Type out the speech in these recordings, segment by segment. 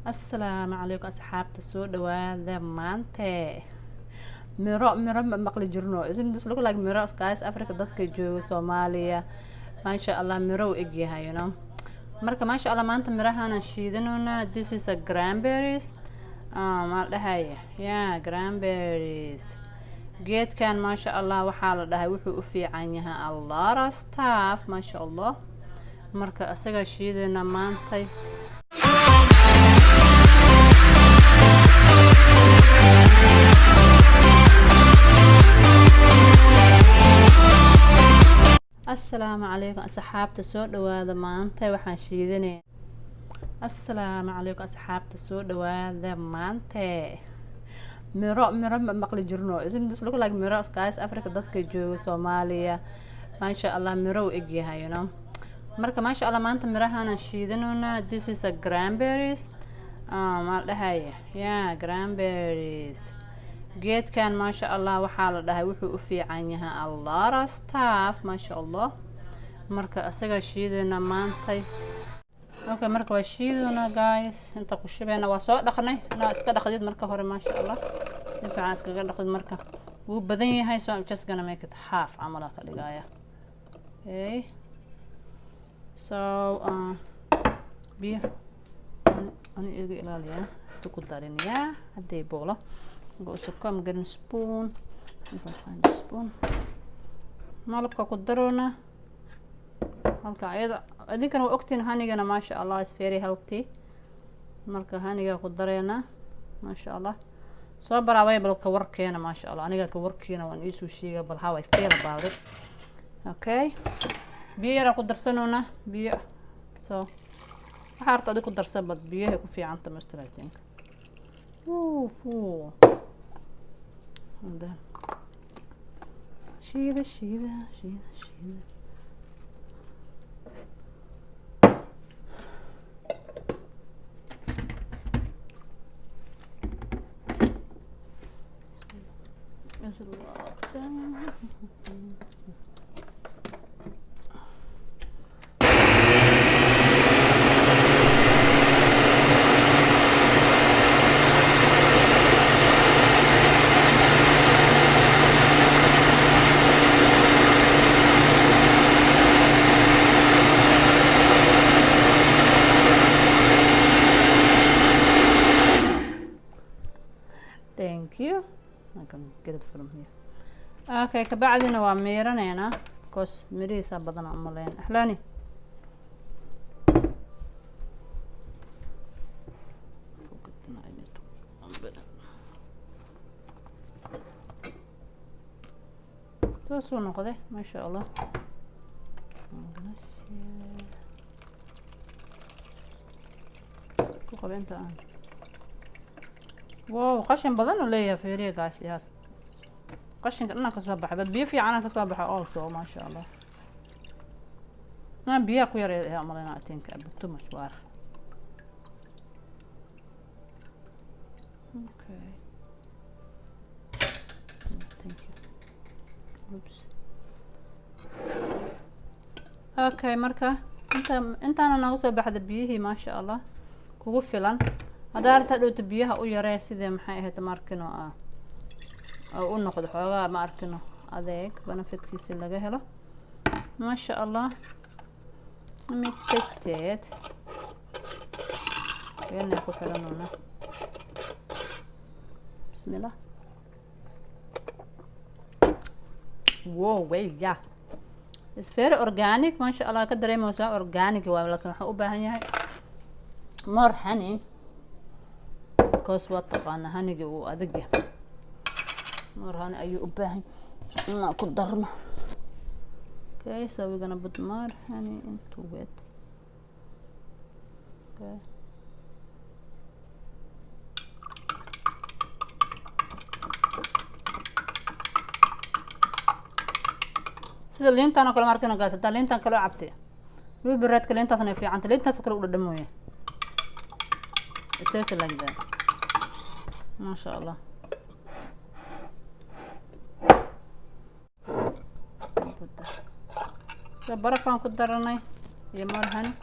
Assalaamu calaykum asxaabta soo dhawaada maanta miro ma maqli jirno isn't this look like miro guys Africa dadka jooga Soomaaliya maasha Allah miro u eg yahay marka maasha Allah maanta mirahan aan shiidanona this is a cranberry ma dhahay cranberries geedkan maasha Allah waxaa la dhahay wuxuu u fiican yahay a lot of stuff maasha Allah marka asaga shiidana maanta السلام عليكم أصحابتي soo dhawaada maanta waxaan shiidanay السلام عليكم أصحابتي soo dhawaada maanta miro ma maqli jirno isn't this look like miro guys Africa dadka jooga Soomaaliya maasha Allah miro u eg yahay marka maasha Allah maanta mirahan aan shiidanona this is a cranberry ma dhahay cranberries geedkan maasha Allah waxaa la dhahay wuxuu u fiican yahay a lot of stuff maasha Allah marka asaga shiidana maanta okay marka waa shiidana guys inta ku shubeyna waa soo dhaqnay iska dhaqdid marka hore maasha Allah inta aan iskaga dhaqdid marka wuu badan yahay so I'm just gonna make it half amal ka dhigaya okay so biyo ani iga ilaaliya ku darinaya haday boolo so I'm getting spoon if I find a spoon malabka ku darona halka ayada adinkana waa ogtiin hanigana maasha Allah is very healthy marka haniga ku dareena maasha Allah soo baraabay bal ka warkeena maasha Allah aniga ka warkeena waan isu sheega bal how I feel about it okay biyo yar ku darsanona biyo so waxa harta adigu ku darsan bad biyaha ku fiicanta master I think and then shiida Thank you. I can get it from here. Okay, kabacdina waa miiranayna because mirihiisa badan aan malayn ahlani soo noqday maasha Allah ku qabenta wow qashin badan oo leeyahay feeriye guys yes qashinka dhanna ka soo baxay biyo fiican ka soo baxay also maasha Allah ma biyo ku yar ee amalena I think a bit too much water okay thank you oops okay marka intaana nagu soo baxda biyihii maasha Allah kugu filan hadaarta dhowta biyaha u yaree sidee maxay ahayd markino oo u noqdo xoogaa ma arkino adeeg benefitkiisa laga helo maasha Allah me taste it yana ku xiranona bismillah wow way yeah it's very organic maasha Allah ka dareemaysaa organic waa laakiin waxa u baahan yahay more honey because what taqaana haniga uu adag yahay marhan ayuu u baahan inaan ku darno okay so we're gonna put more honey into it okay sida liintan oo kale markana gaasata liintan kale cabtay rubered kale liintaasna fiican liintaas kale u dhadhamooyay it tastes like that ما شاء الله برفان ku daranay iyo marhan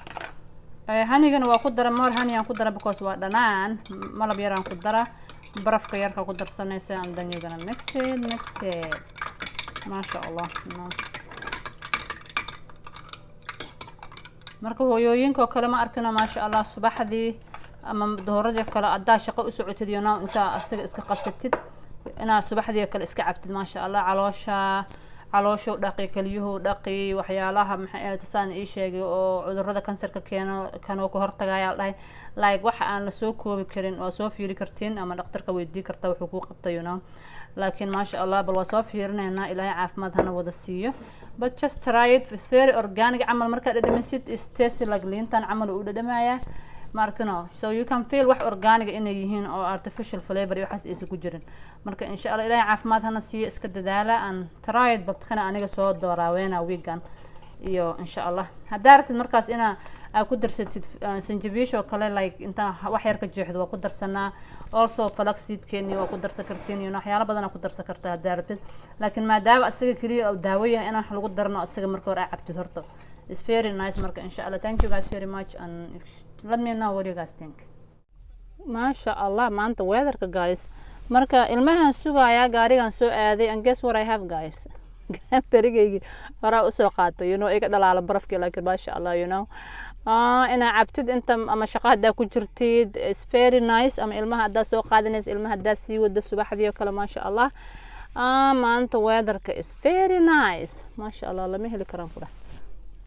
hanigana waa ku dara more honey aan ku dara because waa dhanaan malab yar aan ku dara barafka yarka ku darsanaysa and then you're gonna mix it maasha allah marka hooyooyinka kale ma arkina maasha allah subaxdii ama dooradii kale adaa shaqo u socotid iyo inta asaga iska qasatid ina subaxdii kale iska cabtid maasha allah caloosha dhaqi kaliyuhu dhaqi waxyaalaha maxay taan ii sheegay oo cudurrada kansarka keeno ka hortagaya dhahay like waxa aan la soo koobi karin waa soo fiiri kartiin ama dhakhtarka weydii kartaa wuxuu ku qabtay laakiin maasha allah bal waa soo fiirinaynaa ilaahay caafimaad hana wada siiyo but just try it it's very organic camal marka dhadhamisid is tasty like liintan camal uu dhadhamaya markano so you can feel wax organic inay yihiin oo artificial flavor iyo waxaas aysan ku jirin marka insha Allah ilaahay caafimaad hana siiyo iska dadaala aan try it but kana aniga soo dooraweena weekend iyo insha Allah hadaartid markaas ina ku darsatid sanjabiish oo kale like inta wax yar ka jeexdo waa ku darsanaa also flaxseed keeni waa ku darsan kartiin iyo waxyaalo badan ku darsan kartaa hadaartid laakiin maadaama asaga kaliya oo daawo yahay inaan wax lagu darno asaga marka hore cabtid horto it's very nice marka insha Allah thank you guys very much and let me know what you guys think maasha Allah maanta weatherka guys marka ilmahan sugaya gaarigan soo aaday and guess what I have guys berigaygi waraa u soo qaatay iga dhalaala barafkii laakiin maasha Allah ina cabtid inta ama shaqo hadaa ku jirtid it's very nice ama ilmaha hadaa soo qaadanaysa ilmaha hadaa sii wada subaxdii kale maasha Allah maanta weatherka is very nice maasha Allah lama heli karaan fudha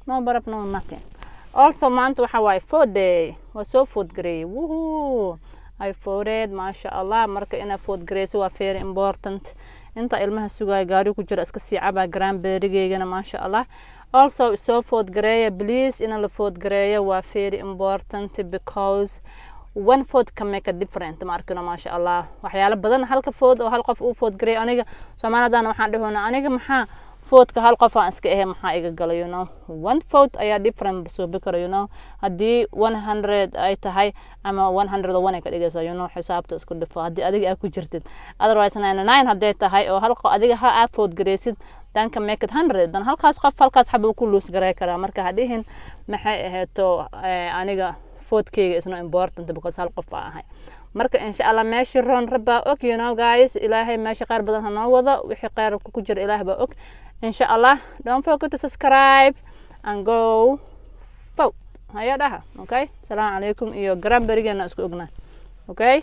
no baraf no nothing also maanta waxa waay food day waa soo food gareey woohoo I fooded maasha Allah marka ina food gareeyso waa very important inta ilmaha sugay gaari ku jira iska sii caba cranberry-geygana maasha Allah also so food gareeya please ina la food gareeya waa very important because one food can make a difference markana maasha Allah waxyaalo badan halka food oo hal qof uu food gareey aniga Soomaalidan waxaan dhahoonaa aniga maxaa foodka hal qof aan iska ahay maxaa iga galay one food ayaa different soo bikaro hadii 100 ay tahay ama 101 ay ka dhigayso xisaabta isku dhifo hadii adiga ku jirtid otherwise 99 haday tahay oo hal qof adiga ha food gareysid dan ka make it 100 dan halkaas qof halkaas xabuu ku loos garay kara marka hadihin maxay ahaato aniga foodkeyga is not important because hal qof ahay marka insha Allah meeshii roon rabaa og guys ilaahay meeshii qaar badan hanoo wada wixii qaar ku jira ilaahay baa og insha Allah don't forget to subscribe and go vote hayadaha okay salaam alaykum iyo cranberry-gana isku ognaa okay